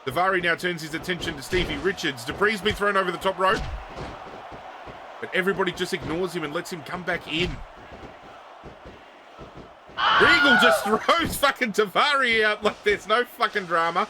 Daivari now turns his attention to Stevie Richards. Dupree's been thrown over the top rope, but everybody just ignores him and lets him come back in. Regal just throws fucking Daivari out like there's no fucking drama.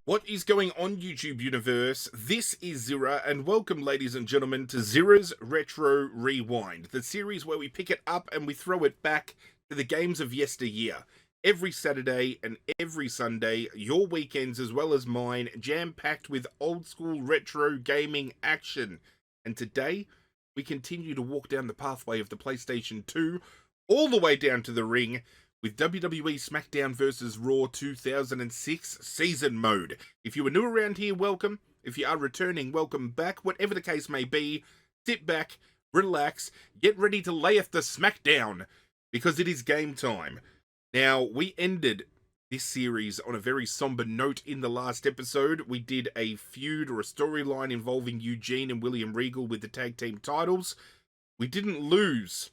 What is going on, YouTube universe? This is Zirra, and welcome, ladies and gentlemen, to Zirra's Retro Rewind, the series where we pick it up and we throw it back to the games of yesteryear. Every Saturday and every Sunday, your weekends as well as mine, jam-packed with old-school retro gaming action. And today, we continue to walk down the pathway of the PlayStation 2, all the way down to the ring, with WWE SmackDown vs RAW 2006 Season Mode. If you are new around here, welcome. If you are returning, welcome back. Whatever the case may be, sit back, relax, get ready to layeth the SmackDown, because it is game time. Now, we ended this series on a very somber note in the last episode. We did a feud or a storyline involving Eugene and William Regal with the tag team titles. We didn't lose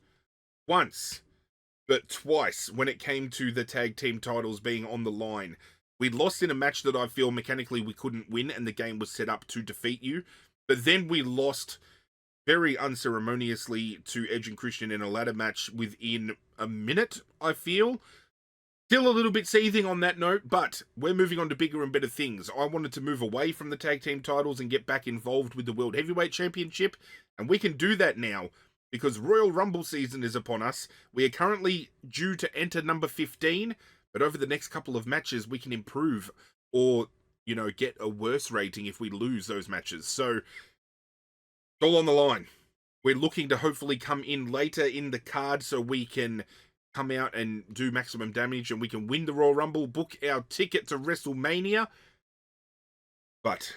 once, but twice when it came to the tag team titles being on the line. We lost in a match that I feel mechanically we couldn't win, and the game was set up to defeat you. But then we lost very unceremoniously to Edge and Christian in a ladder match within a minute, I feel. Still a little bit seething on that note, but we're moving on to bigger and better things. I wanted to move away from the tag team titles and get back involved with the World Heavyweight Championship, and we can do that now, because Royal Rumble season is upon us. We are currently due to enter number 15, but over the next couple of matches, we can improve or, you know, get a worse rating if we lose those matches. So, it's all on the line. We're looking to hopefully come in later in the card so we can come out and do maximum damage and we can win the Royal Rumble, book our ticket to WrestleMania. But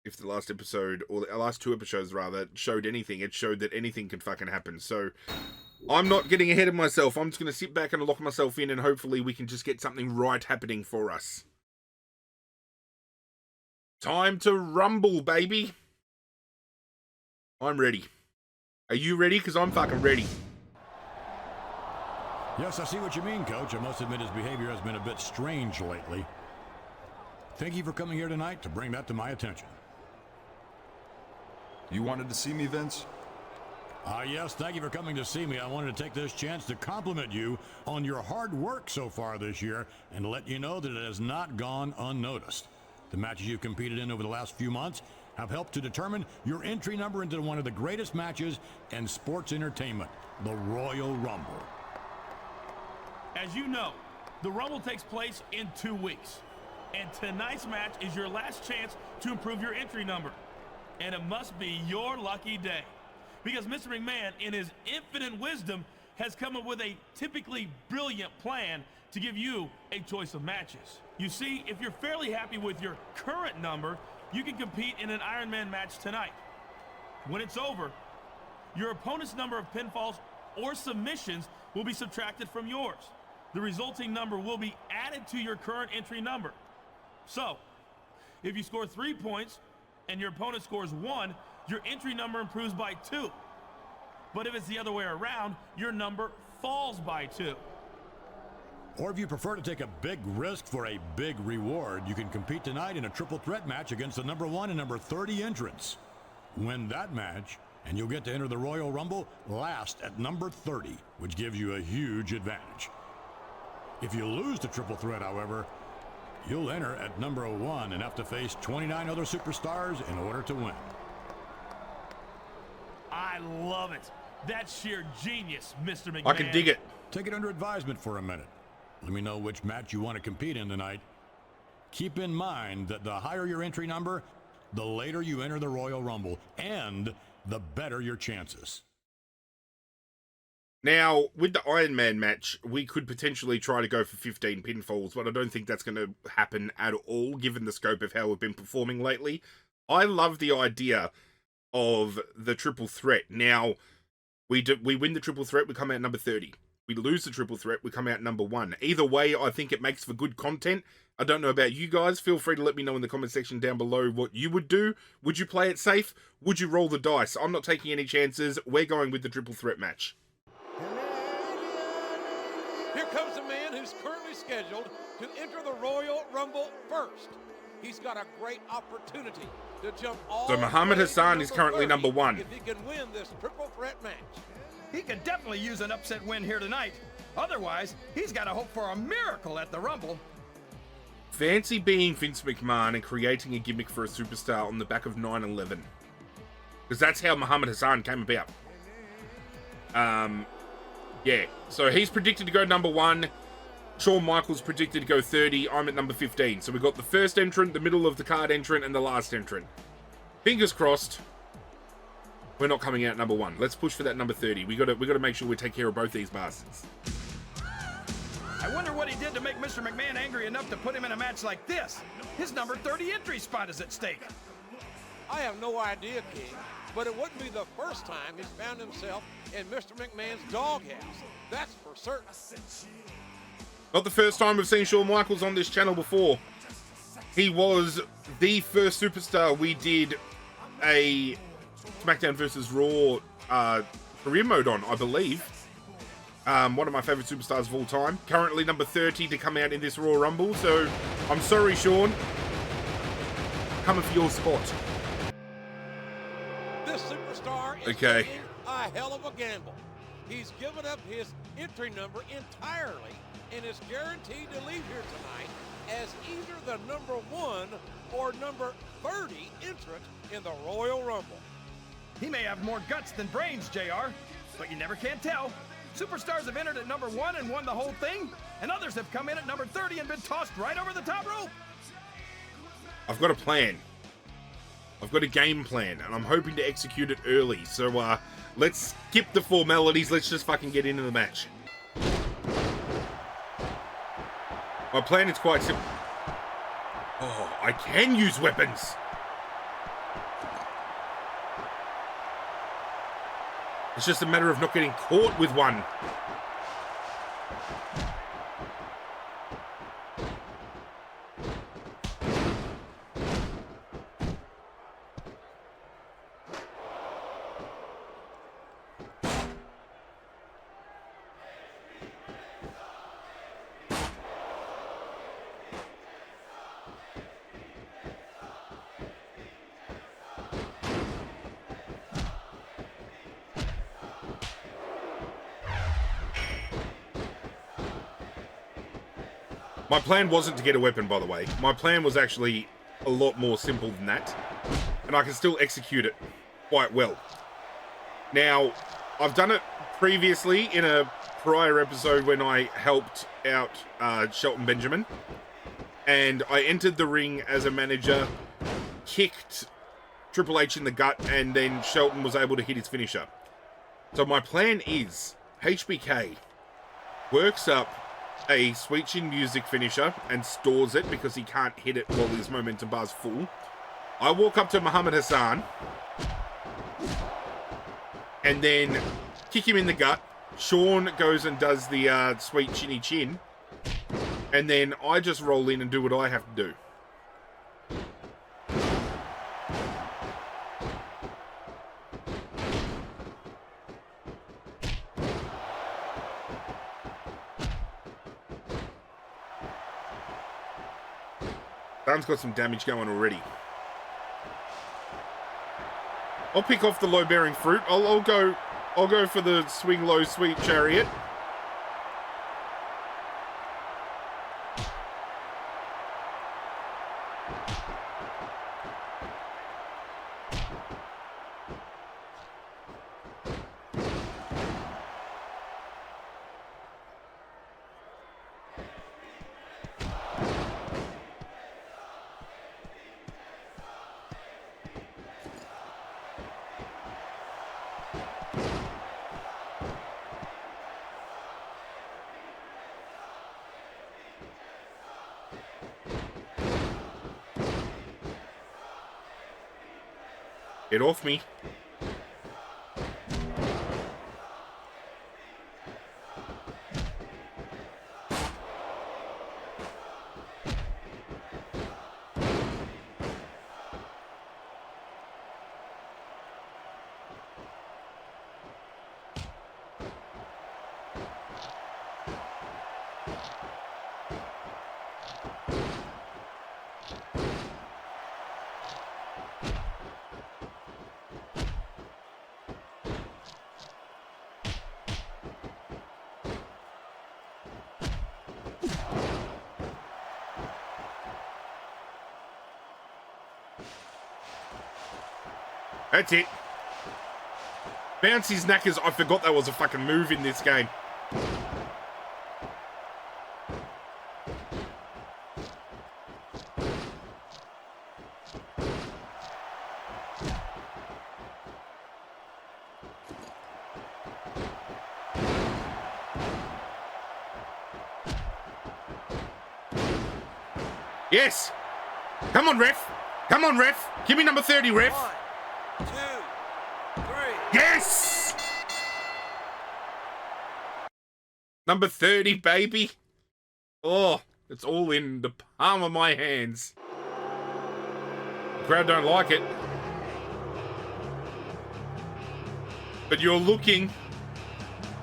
if the last episode, or the last two episodes rather, showed anything, it showed that anything can fucking happen. So I'm not getting ahead of myself. I'm just going to sit back and lock myself in, and hopefully we can just get something right happening for us. Time to rumble, baby. I'm ready. Are you ready? Because I'm fucking ready. Yes, I see what you mean, Coach. I must admit his behavior has been a bit strange lately. Thank you for coming here tonight to bring that to my attention. You wanted to see me, Vince? Yes, thank you for coming to see me. I wanted to take this chance to compliment you on your hard work so far this year and to let you know that it has not gone unnoticed. The matches you've competed in over the last few months have helped to determine your entry number into one of the greatest matches in sports entertainment, the Royal Rumble. As you know, the Rumble takes place in 2 weeks, and tonight's match is your last chance to improve your entry number. And it must be your lucky day, because Mr. McMahon, in his infinite wisdom, has come up with a typically brilliant plan to give you a choice of matches. You see, if you're fairly happy with your current number, you can compete in an Iron Man match tonight. When it's over, your opponent's number of pinfalls or submissions will be subtracted from yours. The resulting number will be added to your current entry number. So, if you score 3 points and your opponent scores 1, your entry number improves by 2. But if it's the other way around, your number falls by 2. Or if you prefer to take a big risk for a big reward, you can compete tonight in a triple threat match against the number 1 and number 30 entrants. Win that match, and you'll get to enter the Royal Rumble last at number 30, which gives you a huge advantage. If you lose the triple threat, however, you'll enter at number 1 and have to face 29 other superstars in order to win. I love it. That's sheer genius, Mr. McMahon. I can dig it. Take it under advisement for a minute. Let me know which match you want to compete in tonight. Keep in mind that the higher your entry number, the later you enter the Royal Rumble, and the better your chances. Now, with the Iron Man match, we could potentially try to go for 15 pinfalls, but I don't think that's going to happen at all, given the scope of how we've been performing lately. I love the idea of the triple threat. Now, we win the triple threat, we come out number 30. we lose the triple threat, we come out number 1. Either way, I think it makes for good content. I don't know about you guys. Feel free to let me know in the comment section down below what you would do. Would you play it safe? Would you roll the dice? I'm not taking any chances. We're going with the triple threat match. Here comes a man who's currently scheduled to enter the Royal Rumble first. He's got a great opportunity to jump all So Muhammad the way Hassan to is currently number 1. if he can win this triple threat match. He could definitely use an upset win here tonight. Otherwise, he's got to hope for a miracle at the Rumble. Fancy being Vince McMahon and creating a gimmick for a superstar on the back of 9/11. Because that's how Muhammad Hassan came about. Yeah, so he's predicted to go number 1. Shawn Michaels predicted to go 30. I'm at number 15. So we've got the first entrant, the middle of the card entrant, and the last entrant. Fingers crossed, we're not coming out number 1. Let's push for that number 30. We gotta make sure we take care of both these bastards. I wonder what he did to make Mr. McMahon angry enough to put him in a match like this. His number 30 entry spot is at stake. I have no idea, King, but it wouldn't be the first time he's found himself in Mr. McMahon's doghouse. That's for certain. Not the first time we've seen Shawn Michaels on this channel before. He was the first superstar we did a SmackDown vs Raw career mode on, I believe. One of my favorite superstars of all time. Currently number 30 to come out in this Raw Rumble, so I'm sorry, Shawn. Coming for your spot. This superstar is Okay. taking a hell of a gamble. He's given up his entry number entirely and is guaranteed to leave here tonight as either the number 1 or number 30 entrant in the Royal Rumble. He may have more guts than brains, JR, but you never can tell. Superstars have entered at number 1 and won the whole thing, and others have come in at number 30 and been tossed right over the top rope. I've got a plan. I've got a game plan, and I'm hoping to execute it early. So, let's skip the formalities. Let's just fucking get into the match. My plan is quite simple. Oh, I can use weapons. It's just a matter of not getting caught with one. My plan wasn't to get a weapon, by the way. My plan was actually a lot more simple than that. And I can still execute it quite well. Now, I've done it previously in a prior episode when I helped out Shelton Benjamin. And I entered the ring as a manager, kicked Triple H in the gut, and then Shelton was able to hit his finisher. So my plan is, HBK works up a Sweet Chin Music finisher and stores it because he can't hit it while his momentum bar's full. I walk up to Muhammad Hassan and then kick him in the gut. Shawn goes and does the Sweet Chinny Chin, and then I just roll in and do what I have to do. Dan's got some damage going already. I'll pick off the low-bearing fruit. I'll go for the swing low, sweet chariot. Get off me. That's it. Bouncy knackers, I forgot that was a fucking move in this game. Yes! Come on, ref! Come on, ref! Give me number 30, ref! 1, 2, 3. Yes! Number 30, baby. Oh, it's all in the palm of my hands. The crowd don't like it. But you're looking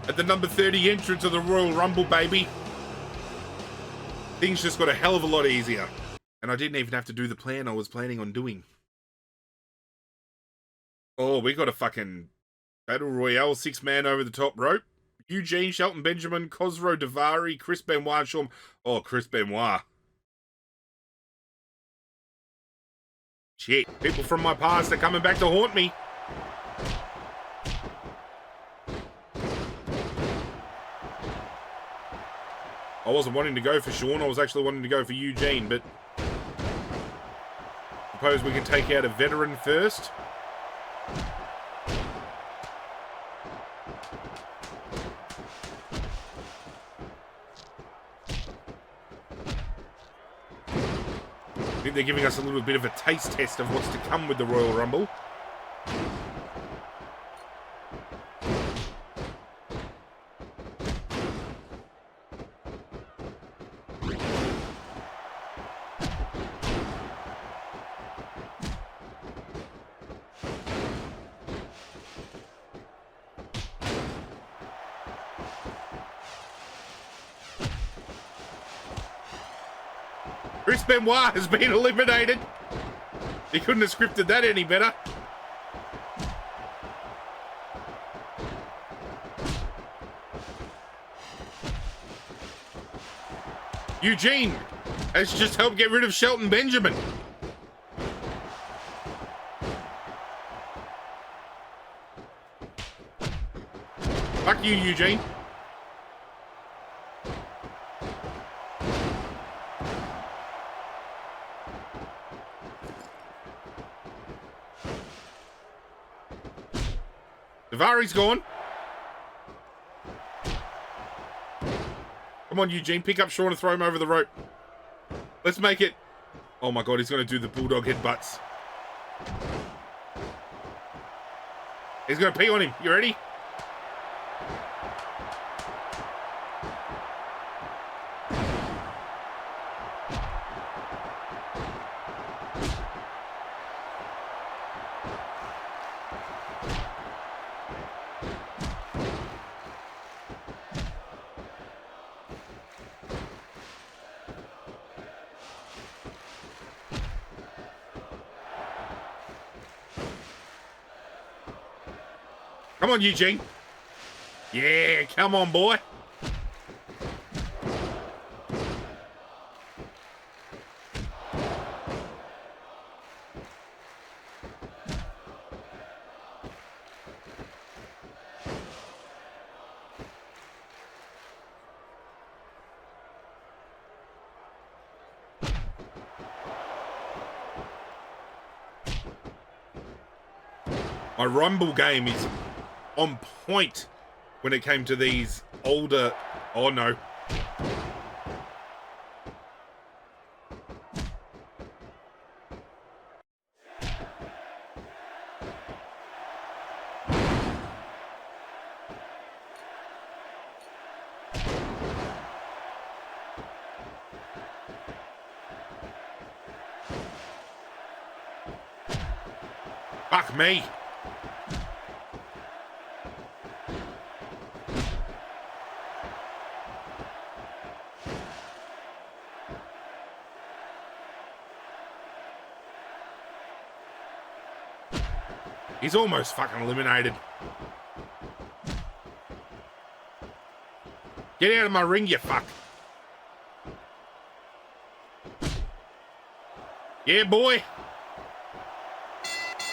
at the number 30 entrance of the Royal Rumble, baby. Things just got a hell of a lot easier. And I didn't even have to do the plan I was planning on doing. Oh, we got a fucking Battle Royale 6-man over the top rope. Eugene, Shelton Benjamin, Khosrow Davari, Chris Benoit, Shawn... Oh, Chris Benoit. Shit. People from my past are coming back to haunt me. I wasn't wanting to go for Shawn, I was actually wanting to go for Eugene, but... Suppose we can take out a veteran first. I think they're giving us a little bit of a taste test of what's to come with the Royal Rumble. Chris Benoit has been eliminated. He couldn't have scripted that any better. Eugene has just helped get rid of Shelton Benjamin. Fuck you, Eugene. Davari's gone. Come on, Eugene. Pick up Shawn and throw him over the rope. Let's make it. Oh my god, he's going to do the bulldog headbutts. He's going to pee on him. You ready? Come on, Eugene. Yeah, come on, boy. My Rumble game is on point when it came to these older... Oh, no. Fuck me. He's almost fucking eliminated. Get out of my ring, you fuck. Yeah, boy.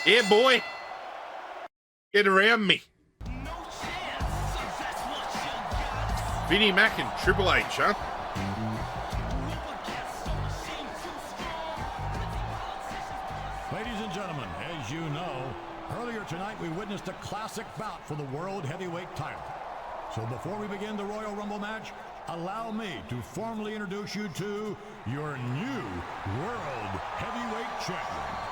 Yeah, boy. Get around me. Vinnie Mac and Triple H, huh? Ladies and gentlemen, as you know, earlier tonight we witnessed a classic bout for the World Heavyweight title. So before we begin the Royal Rumble match, allow me to formally introduce you to your new World Heavyweight Champion.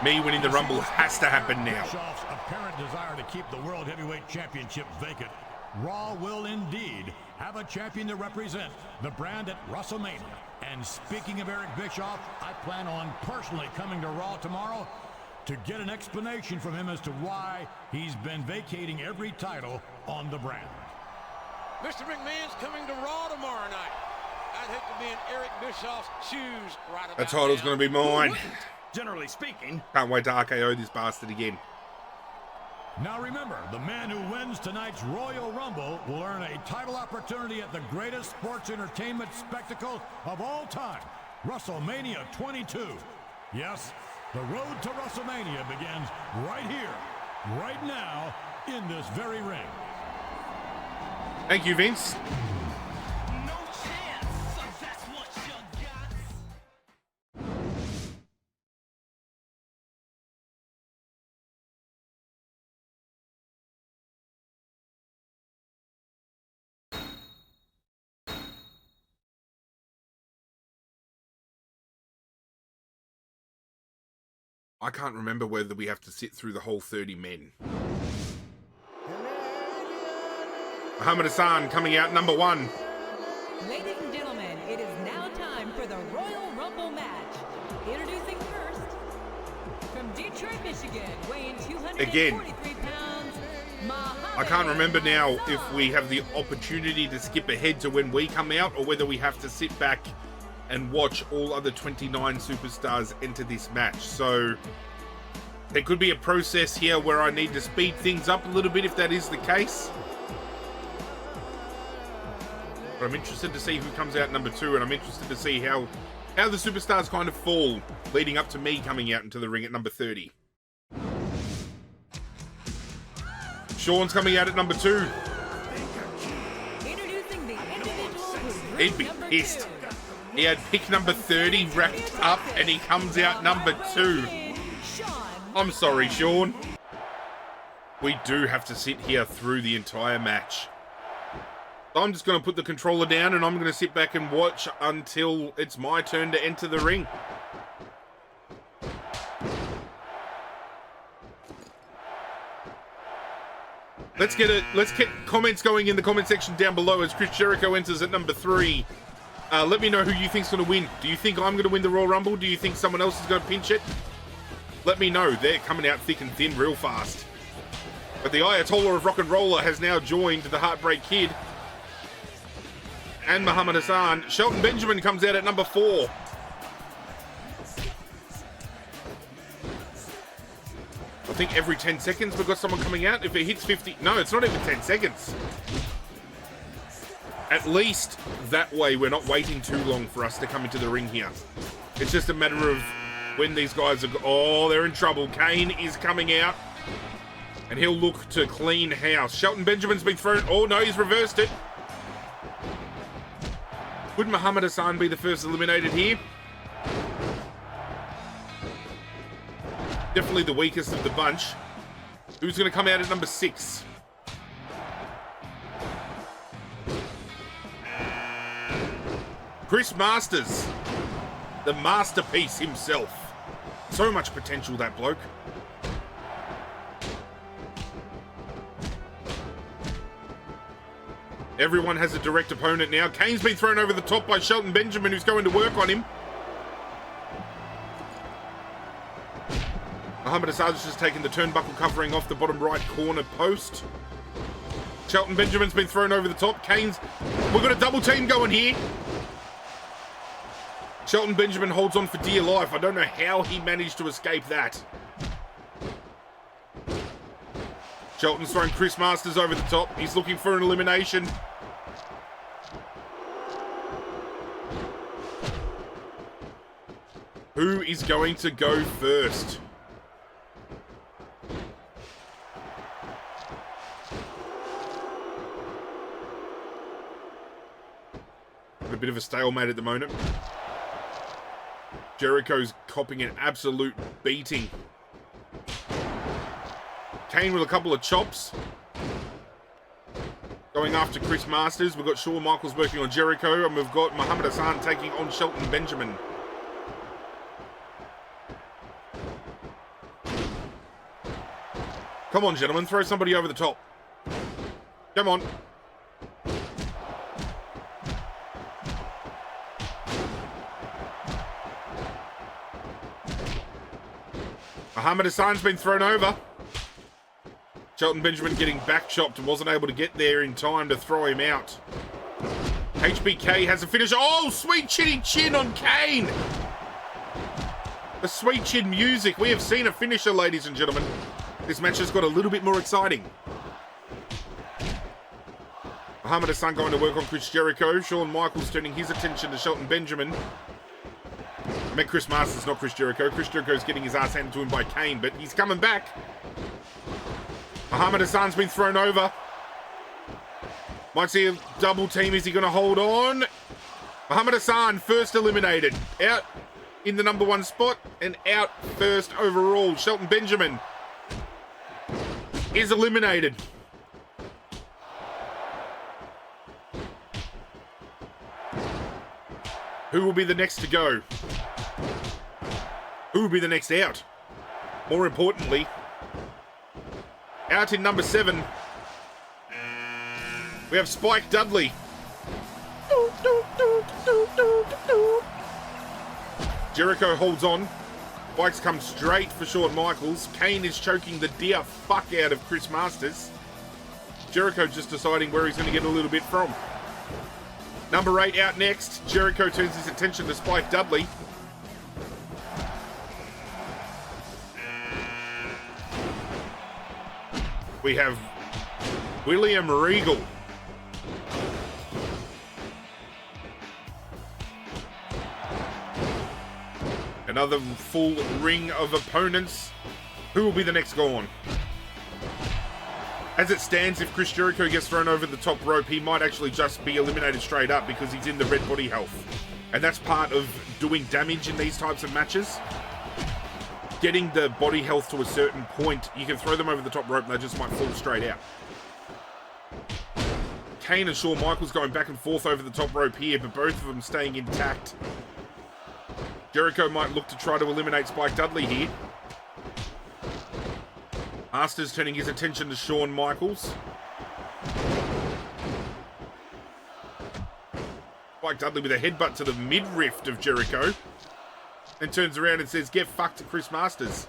Me winning the Rumble has to happen now. Bischoff's apparent desire to keep the World Heavyweight Championship vacant, Raw will indeed have a champion to represent the brand at WrestleMania. And speaking of Eric Bischoff, I plan on personally coming to Raw tomorrow to get an explanation from him as to why he's been vacating every title on the brand. Mr. McMahon's coming to Raw tomorrow night. I'd hate to be in Eric Bischoff's shoes right about That title's now. going to be mine. Generally speaking. Can't wait to RKO this bastard again. Now remember, the man who wins tonight's Royal Rumble will earn a title opportunity at the greatest sports entertainment spectacle of all time, WrestleMania 22. Yes, the road to WrestleMania begins right here, right now, in this very ring. Thank you, Vince. I can't remember whether we have to sit through the whole 30 men. Muhammad Hassan coming out number 1. Ladies and gentlemen, it is now time for the Royal Rumble match. Introducing first, from Detroit, Michigan, weighing 243 pounds, I can't remember now if we have the opportunity to skip ahead to when we come out or whether we have to sit back and watch all other 29 superstars enter this match. So there could be a process here where I need to speed things up a little bit if that is the case. But I'm interested to see who comes out number 2, and I'm interested to see how the superstars kind of fall leading up to me coming out into the ring at number 30. Sean's coming out at number 2. Introducing the individual who He'd be pissed. He had pick number 30 wrapped up and he comes out number 2. I'm sorry, Sean. We do have to sit here through the entire match. I'm just going to put the controller down and I'm going to sit back and watch until it's my turn to enter the ring. Let's get comments going in the comment section down below as Chris Jericho enters at number 3. Let me know who you think's going to win. Do you think I'm going to win the Royal Rumble? Do you think someone else is going to pinch it? Let me know. They're coming out thick and thin real fast. But the Ayatollah of Rock and Roller has now joined the Heartbreak Kid and Muhammad Hassan. Shelton Benjamin comes out at number 4. I think every 10 seconds we've got someone coming out. If it hits 50... No, it's not even 10 seconds. At least that way we're not waiting too long for us to come into the ring here. It's just a matter of when these guys are... Oh, they're in trouble. Kane is coming out. And he'll look to clean house. Shelton Benjamin's been thrown... Oh, no, he's reversed it. Would Muhammad Hassan be the first eliminated here? Definitely the weakest of the bunch. Who's going to come out at number 6? Chris Masters. The masterpiece himself. So much potential, that bloke. Everyone has a direct opponent now. Kane's been thrown over the top by Shelton Benjamin, who's going to work on him. Muhammad Hassan's just taken the turnbuckle covering off the bottom right corner post. Shelton Benjamin's been thrown over the top. Kane's... We've got a double team going here. Shelton Benjamin holds on for dear life. I don't know how he managed to escape that. Shelton's throwing Chris Masters over the top. He's looking for an elimination. Who is going to go first? A bit of a stalemate at the moment. Jericho's copping an absolute beating. Kane with a couple of chops. Going after Chris Masters. We've got Shawn Michaels working on Jericho, and we've got Muhammad Hassan taking on Shelton Benjamin. Come on, gentlemen, throw somebody over the top. Come on. Muhammad Hassan's been thrown over. Shelton Benjamin getting back chopped and wasn't able to get there in time to throw him out. HBK has a finish. Oh, sweet chinny chin on Kane. The sweet chin music. We have seen a finisher, ladies and gentlemen. This match has got a little bit more exciting. Muhammad Hassan going to work on Chris Jericho. Shawn Michaels turning his attention to Shelton Benjamin. I meant Chris Masters, not Chris Jericho. Chris Jericho's getting his ass handed to him by Kane, but he's coming back. Muhammad Hassan's been thrown over. Might see a double team. Is he going to hold on? Muhammad Hassan first eliminated. Out in the number 1 spot and out first overall. Shelton Benjamin is eliminated. Who will be the next to go? Who will be the next out? More importantly, out in number 7, we have Spike Dudley. Jericho holds on. Spike's come straight for Shawn Michaels. Kane is choking the dear fuck out of Chris Masters. Jericho just deciding where he's going to get a little bit from. Number 8 out next. Jericho turns his attention to Spike Dudley. We have William Regal. Another full ring of opponents. Who will be the next go on? As it stands, if Chris Jericho gets thrown over the top rope, he might actually just be eliminated straight up because he's in the red body health. And that's part of doing damage in these types of matches. Getting the body health to a certain point, you can throw them over the top rope and they just might fall straight out. Kane and Shawn Michaels going back and forth over the top rope here, but both of them staying intact. Jericho might look to try to eliminate Spike Dudley here. Masters turning his attention to Shawn Michaels. Spike Dudley with a headbutt to the midriff of Jericho. And turns around and says, "Get fucked to Chris Masters."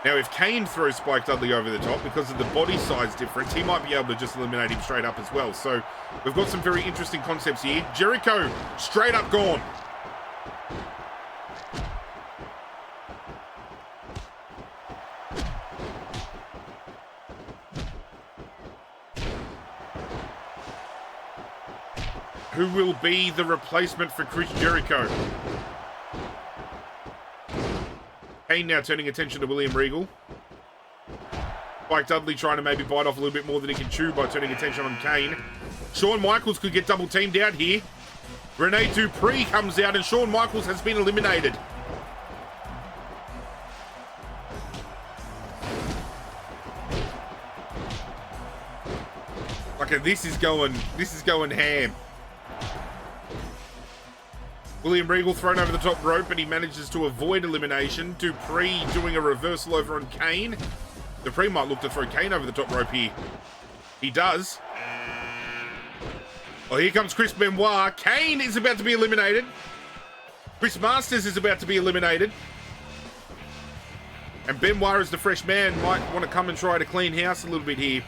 Now, if Kane throws Spike Dudley over the top, because of the body size difference, he might be able to just eliminate him straight up as well. So, we've got some very interesting concepts here. Jericho, straight up gone. Who will be the replacement for Chris Jericho? Kane now turning attention to William Regal. Spike Dudley trying to maybe bite off a little bit more than he can chew by turning attention on Kane. Shawn Michaels could get double teamed out here. Rene Dupree comes out and Shawn Michaels has been eliminated. Okay, this is going ham. William Regal thrown over the top rope, but he manages to avoid elimination. Dupree doing a reversal over on Kane. Dupree might look to throw Kane over the top rope here. He does. Well, here comes Chris Benoit. Kane is about to be eliminated. Chris Masters is about to be eliminated. And Benoit, as the fresh man, might want to come and try to clean house a little bit here.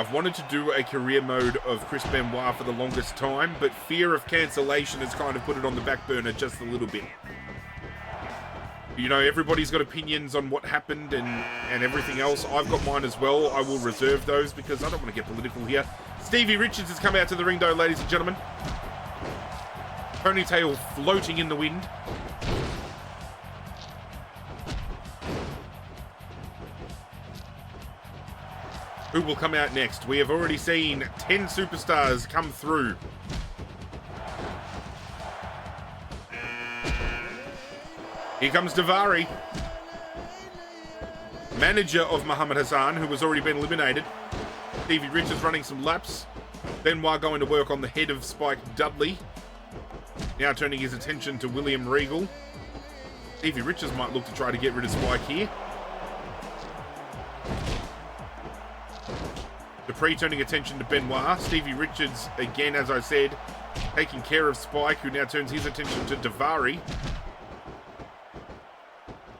I've wanted to do a career mode of Chris Benoit for the longest time, but fear of cancellation has kind of put it on the back burner just a little bit. You know, everybody's got opinions on what happened and everything else. I've got mine as well. I will reserve those because I don't want to get political here. Stevie Richards has come out to the ring, though, ladies and gentlemen. Ponytail floating in the wind. Who will come out next? We have already seen 10 superstars come through. Here comes Daivari, manager of Muhammad Hassan, who has already been eliminated. Stevie Richards running some laps. Benoit going to work on the head of Spike Dudley. Now turning his attention to William Regal. Stevie Richards might look to try to get rid of Spike here. Dupree turning attention to Benoit. Stevie Richards, again, as I said, taking care of Spike, who now turns his attention to Daivari.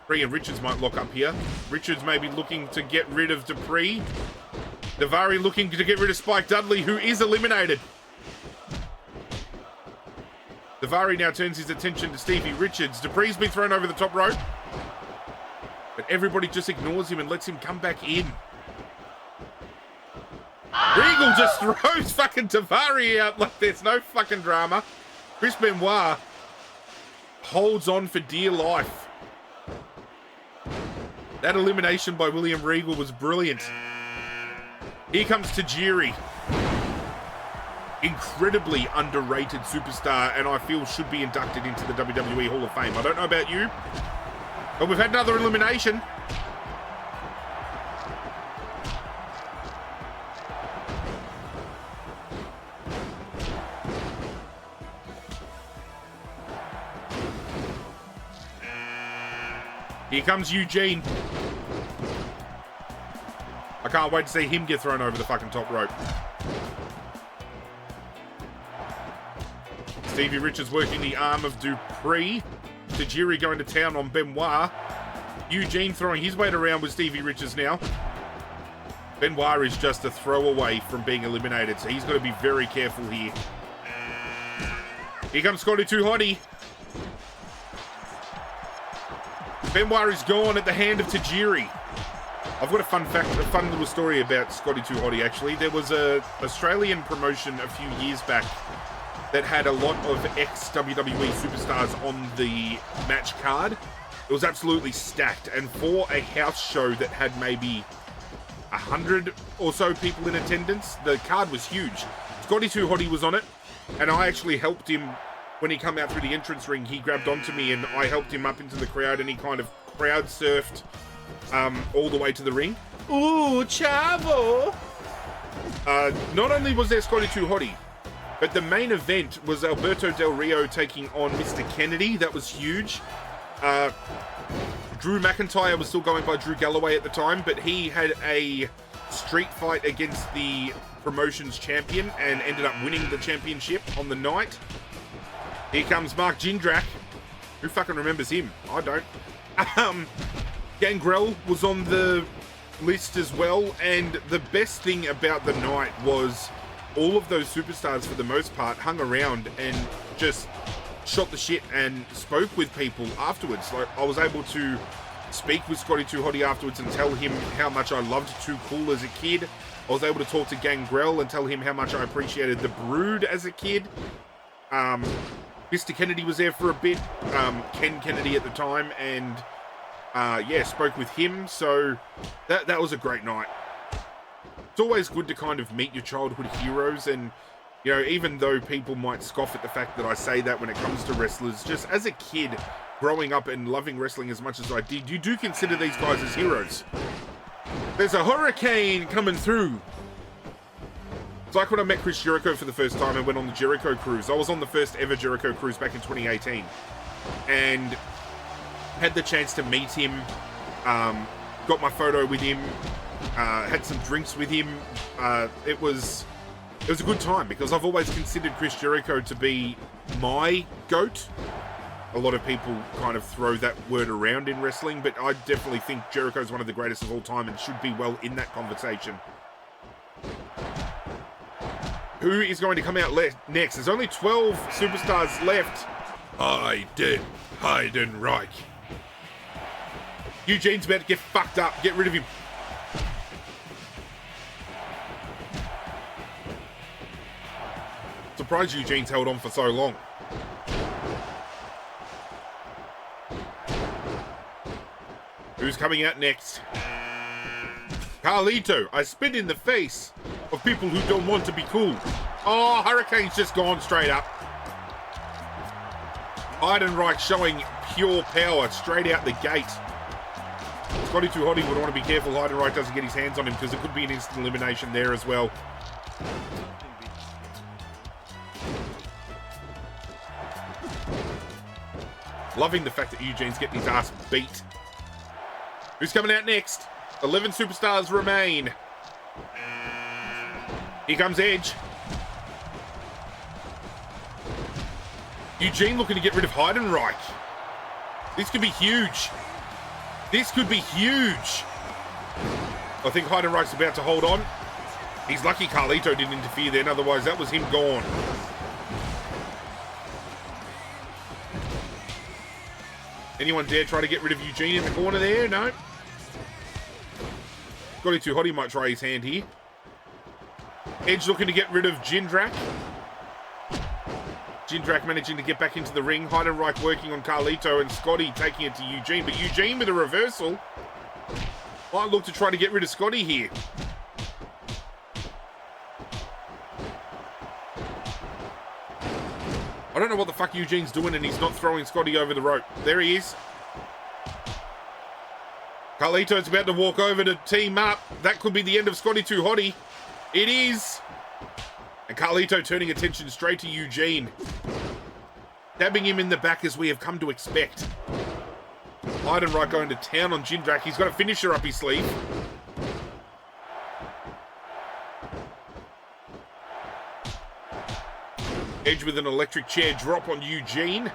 Dupree and Richards might lock up here. Richards may be looking to get rid of Dupree. Daivari looking to get rid of Spike Dudley, who is eliminated. Daivari now turns his attention to Stevie Richards. Dupree's been thrown over the top rope, but everybody just ignores him and lets him come back in. Regal just throws fucking Daivari out like there's no fucking drama. Chris Benoit holds on for dear life. That elimination by William Regal was brilliant. Here comes Tajiri. Incredibly underrated superstar, and I feel should be inducted into the WWE Hall of Fame. I don't know about you, but we've had another elimination. Here comes Eugene. I can't wait to see him get thrown over the fucking top rope. Stevie Richards working the arm of Dupree. Tajiri going to town on Benoit. Eugene throwing his weight around with Stevie Richards now. Benoit is just a throwaway from being eliminated, so he's got to be very careful here. Here comes Scotty Too Hottie. Benoit is gone at the hand of Tajiri. I've got a fun little story about Scotty Too Hottie, actually. There was a Australian promotion a few years back that had a lot of ex-WWE superstars on the match card. It was absolutely stacked, and for a house show that had maybe 100 or so people in attendance, the card was huge. Scotty Too Hottie was on it, and I actually helped him when he come out through the entrance ring. He grabbed onto me, and I helped him up into the crowd, and he kind of crowd surfed all the way to the ring. Ooh, chavo! Not only was there Scotty Too Hottie, but the main event was Alberto Del Rio taking on Mr. Kennedy. That was huge. Drew McIntyre was still going by Drew Galloway at the time, but he had a street fight against the promotion's champion and ended up winning the championship on the night. Here comes Mark Jindrak. Who fucking remembers him? I don't. Gangrel was on the list as well, and the best thing about the night was all of those superstars, for the most part, hung around and just shot the shit and spoke with people afterwards. Like, I was able to speak with Scotty Too Hottie afterwards and tell him how much I loved Too Cool as a kid. I was able to talk to Gangrel and tell him how much I appreciated The Brood as a kid. Mr. Kennedy was there for a bit, Ken Kennedy at the time, and yeah, spoke with him. So that was a great night. It's always good to kind of meet your childhood heroes, and you know, even though people might scoff at the fact that I say that when it comes to wrestlers, just as a kid growing up and loving wrestling as much as I did, you do consider these guys as heroes. There's a hurricane coming through. It's like when I met Chris Jericho for the first time and went on the Jericho cruise. I was on the first ever Jericho cruise back in 2018 and had the chance to meet him, got my photo with him, had some drinks with him. It was a good time because I've always considered Chris Jericho to be my GOAT. A lot of people kind of throw that word around in wrestling, but I definitely think Jericho is one of the greatest of all time and should be well in that conversation. Who is going to come out next? There's only 12 superstars left. I did Heidenreich. Eugene's about to get fucked up. Get rid of him. Surprised Eugene's held on for so long. Who's coming out next? Carlito. I spit in the face of people who don't want to be cool. Oh, Hurricane's just gone straight up. Heidenreich showing pure power straight out the gate. Scotty Too Hottie would want to be careful Heidenreich doesn't get his hands on him because it could be an instant elimination there as well. Loving the fact that Eugene's getting his ass beat. Who's coming out next? 11 superstars remain. Here comes Edge. Eugene looking to get rid of Heidenreich. This could be huge. This could be huge. I think Heidenreich's about to hold on. He's lucky Carlito didn't interfere then, otherwise that was him gone. Anyone dare try to get rid of Eugene in the corner there? No. Scotty Too Hottie might try his hand here. Edge looking to get rid of Jindrak. Jindrak managing to get back into the ring. Heidenreich working on Carlito and Scotty taking it to Eugene. But Eugene with a reversal might look to try to get rid of Scotty here. I don't know what the fuck Eugene's doing and he's not throwing Scotty over the rope. There he is. Carlito's about to walk over to team up. That could be the end of Scotty Too Hottie. It is. And Carlito turning attention straight to Eugene. Stabbing him in the back as we have come to expect. Heidenreich going to town on Jindrak. He's got a finisher up his sleeve. Edge with an electric chair drop on Eugene.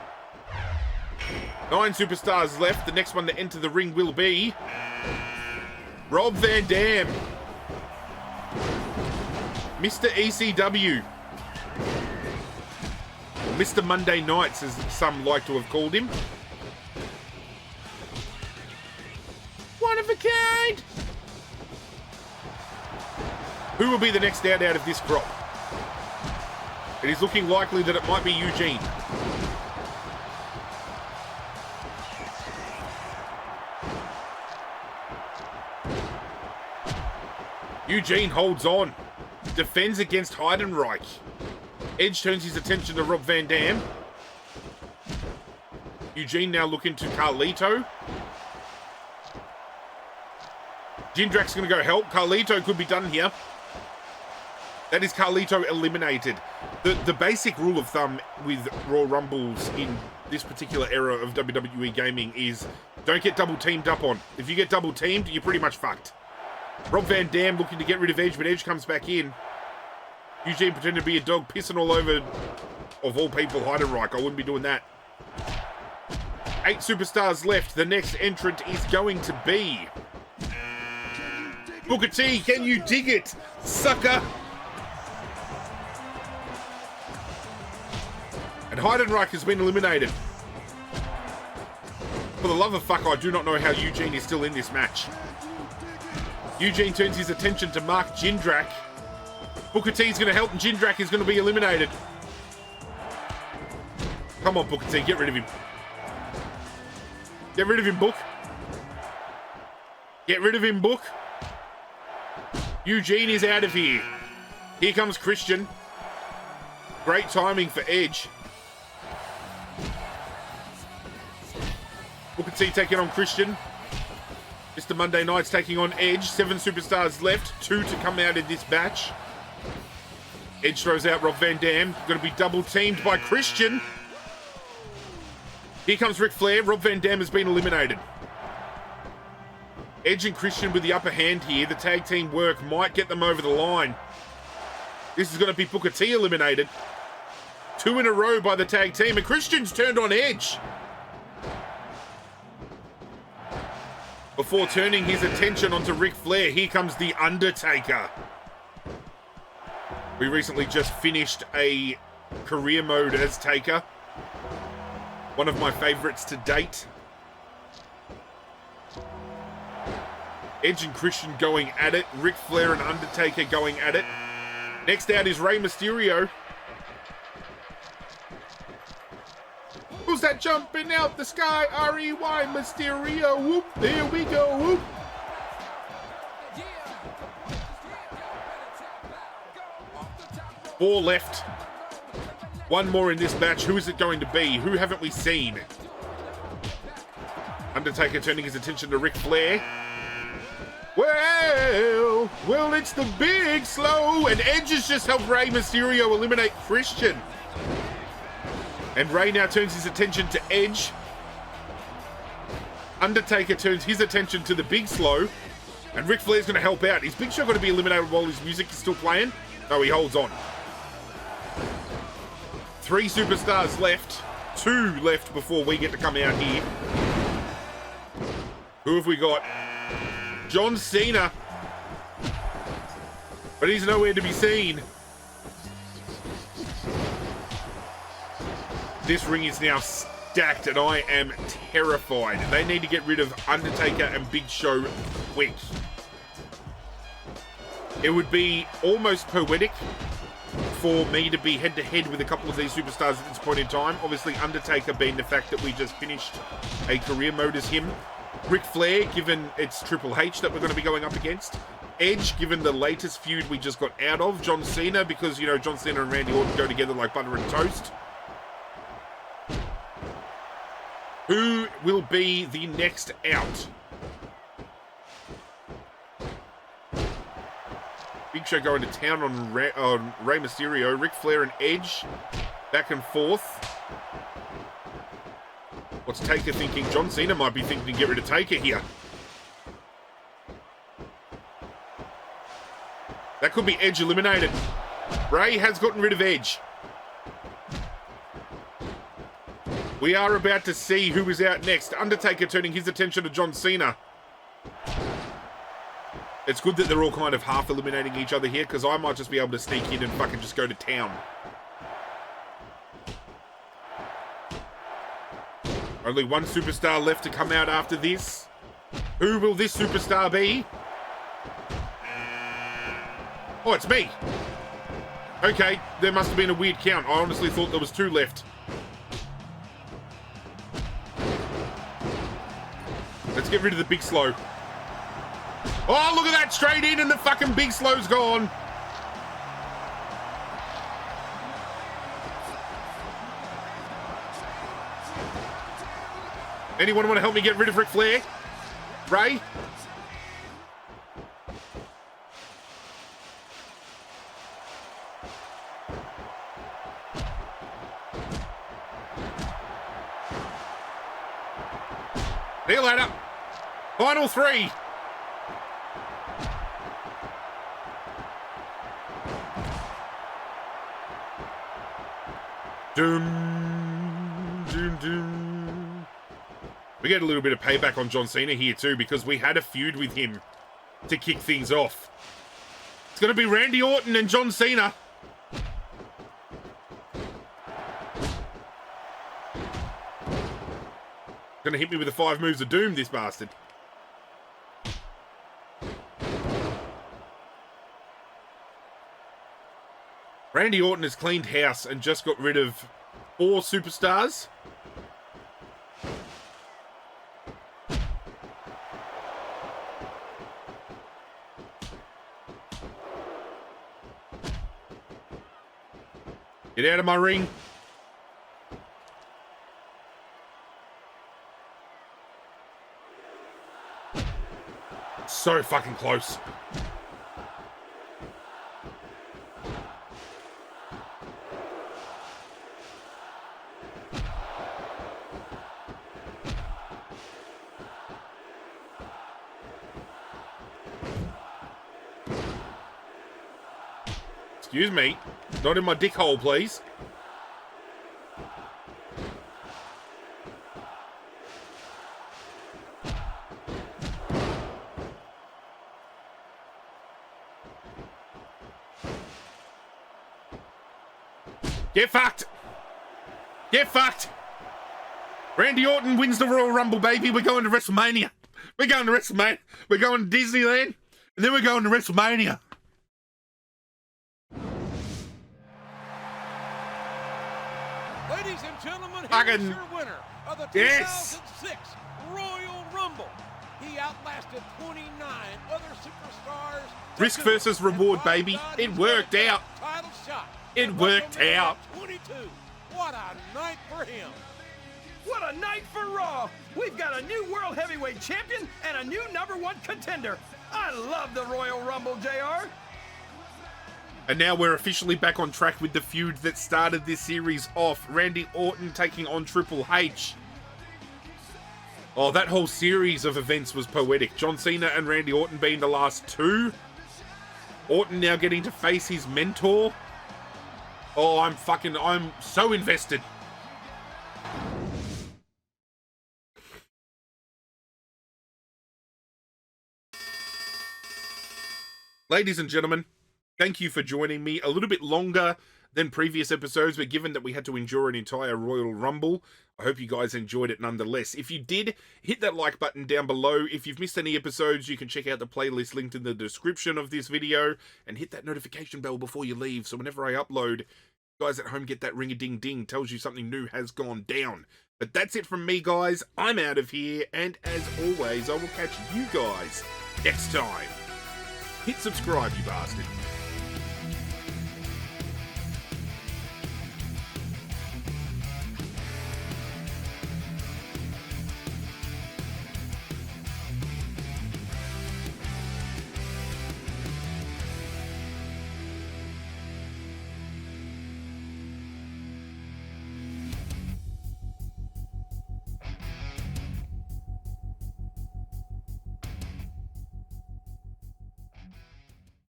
9 superstars left. The next one to enter the ring will be Rob Van Dam. Mr. ECW. Mr. Monday Nights, as some like to have called him. One of a kind. Who will be the next out of this crop? It is looking likely that it might be Eugene. Eugene holds on. Defends against Heidenreich. Edge turns his attention to Rob Van Dam. Eugene now looking to Carlito. Jindrak's going to go help. Carlito could be done here. That is Carlito eliminated. The basic rule of thumb with Raw Rumbles in this particular era of WWE gaming is don't get double teamed up on. If you get double teamed, you're pretty much fucked. Rob Van Dam looking to get rid of Edge, but Edge comes back in. Eugene pretending to be a dog pissing all over, of all people, Heidenreich. I wouldn't be doing that. 8 superstars left. The next entrant is going to be Booker T. Can you dig it, sucker? And Heidenreich has been eliminated. For the love of fuck, I do not know how Eugene is still in this match. Eugene turns his attention to Mark Jindrak. Booker T is going to help and Jindrak is going to be eliminated. Come on, Booker T, get rid of him. Get rid of him, Book. Get rid of him, Book. Eugene is out of here. Here comes Christian. Great timing for Edge. Booker T taking on Christian. Mr. Monday Night's taking on Edge. 7 superstars left. 2 to come out in this batch. Edge throws out Rob Van Dam. Going to be double teamed by Christian. Here comes Ric Flair. Rob Van Dam has been eliminated. Edge and Christian with the upper hand here. The tag team work might get them over the line. This is going to be Booker T eliminated. 2 in a row by the tag team. And Christian's turned on Edge. Before turning his attention onto Ric Flair, here comes The Undertaker. We recently just finished a career mode as Taker. One of my favourites to date. Edge and Christian going at it. Ric Flair and Undertaker going at it. Next out is Rey Mysterio. Who's that jumping out the sky? R-E-Y Mysterio. Whoop, there we go. Whoop. Four left. One more in this match. Who is it going to be? Who haven't we seen? Undertaker turning his attention to Ric Flair. Well, it's the big slow. And Edge has just helped Rey Mysterio eliminate Christian. And Rey now turns his attention to Edge. Undertaker turns his attention to the big slow. And Ric Flair's going to help out. Is Big Show going to be eliminated while his music is still playing? No, he holds on. 3 superstars left. 2 left before we get to come out here. Who have we got? John Cena. But he's nowhere to be seen. This ring is now stacked and I am terrified. They need to get rid of Undertaker and Big Show quick. It would be almost poetic for me to be head-to-head with a couple of these superstars at this point in time. Obviously, Undertaker being the fact that we just finished a career mode as him. Ric Flair, given it's Triple H that we're going to be going up against. Edge, given the latest feud we just got out of. John Cena, because, you know, John Cena and Randy Orton go together like butter and toast. Who will be the next out? Big Show going to town on Rey Mysterio. Ric Flair and Edge back and forth. What's Taker thinking? John Cena might be thinking to get rid of Taker here. That could be Edge eliminated. Rey has gotten rid of Edge. We are about to see who is out next. Undertaker turning his attention to John Cena. It's good that they're all kind of half eliminating each other here, because I might just be able to sneak in and fucking just go to town. Only one superstar left to come out after this. Who will this superstar be? Oh, it's me. Okay, there must have been a weird count. I honestly thought there was 2 left. Let's get rid of the big slow. Oh, look at that, straight in and the fucking big slow's gone. Anyone want to help me get rid of Ric Flair? Rey? See you later. Final 3. Doom, doom, doom. We get a little bit of payback on John Cena here too, because we had a feud with him to kick things off. It's going to be Randy Orton and John Cena. Going to hit me with the 5 moves of doom, this bastard. Randy Orton has cleaned house and just got rid of 4 superstars. Get out of my ring. So fucking close. Excuse me. Not in my dick hole, please. Get fucked! Get fucked! Randy Orton wins the Royal Rumble, baby. We're going to WrestleMania. We're going to WrestleMania. We're going to Disneyland, and then we're going to WrestleMania. Ladies and gentlemen, Fucking- here's your winner of the Yes. 2006 Royal Rumble. He outlasted 29 other superstars. Risk versus reward, baby. It worked out. Title shot. It at worked WrestleMania out. 22. What a night for him. What a night for Raw! We've got a new World Heavyweight Champion and a new #1 contender. I love the Royal Rumble, JR. And now we're officially back on track with the feud that started this series off. Randy Orton taking on Triple H. Oh, that whole series of events was poetic. John Cena and Randy Orton being the last two. Orton now getting to face his mentor. Oh, I'm so invested. Ladies and gentlemen, thank you for joining me. A little bit longer than previous episodes, but given that we had to endure an entire Royal Rumble, I hope you guys enjoyed it nonetheless. If you did, hit that like button down below. If you've missed any episodes, you can check out the playlist linked in the description of this video, and hit that notification bell before you leave, so whenever I upload, you guys at home get that ring-a-ding-ding, tells you something new has gone down. But that's it from me, guys. I'm out of here, and as always, I will catch you guys next time. Hit subscribe, you bastard.